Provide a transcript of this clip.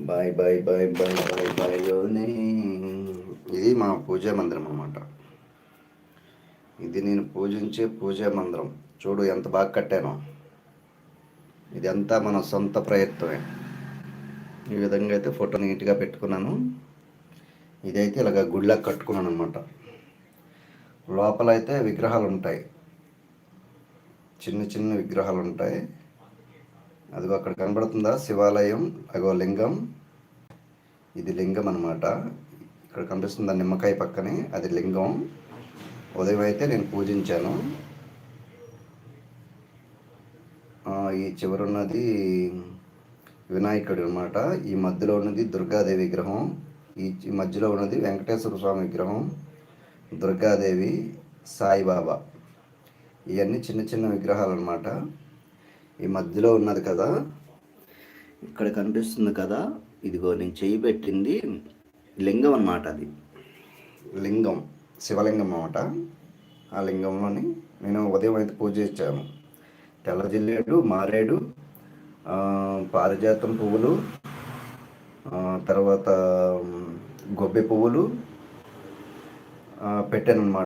Bye bye bye bye bye బాయ్లోనే. ఇది మా పూజా మందిరం అన్నమాట. ఇది నేను పూజించే పూజా మందిరం. చూడు ఎంత బాగా కట్టానో. ఇదంతా మన సొంత ప్రయత్నమే. ఈ విధంగా అయితే ఫోటో నీట్గా పెట్టుకున్నాను. ఇదైతే ఇలాగ గుళ్ళకి కట్టుకున్నాను అనమాట. లోపల అయితే విగ్రహాలు ఉంటాయి, చిన్న చిన్న విగ్రహాలు ఉంటాయి. అదిగో అక్కడ కనబడుతుందా శివాలయం, అగో లింగం. ఇది లింగం అనమాట. ఇక్కడ కనిపిస్తుందా నిమ్మకాయ పక్కనే, అది లింగం. ఉదయం అయితే నేను పూజించాను. ఈ చివరున్నది వినాయకుడు అనమాట. ఈ మధ్యలో ఉన్నది దుర్గాదేవి విగ్రహం. ఈ మధ్యలో ఉన్నది వెంకటేశ్వర స్వామి విగ్రహం, దుర్గాదేవి, సాయిబాబా. ఇవన్నీ చిన్న చిన్న విగ్రహాలు అనమాట. ఈ మధ్యలో ఉన్నది కదా, ఇక్కడ కనిపిస్తుంది కదా, ఇదిగో నేను చేయి పెట్టింది లింగం అన్నమాట. అది లింగం, శివలింగం అన్నమాట. ఆ లింగంలోని నేను ఉదయం అయితే పూజ చేశాను. తెల్ల జిల్లేడు, మారేడు, పారిజాతం పువ్వులు, తర్వాత గొబ్బె పువ్వులు పెట్టాను అన్నమాట.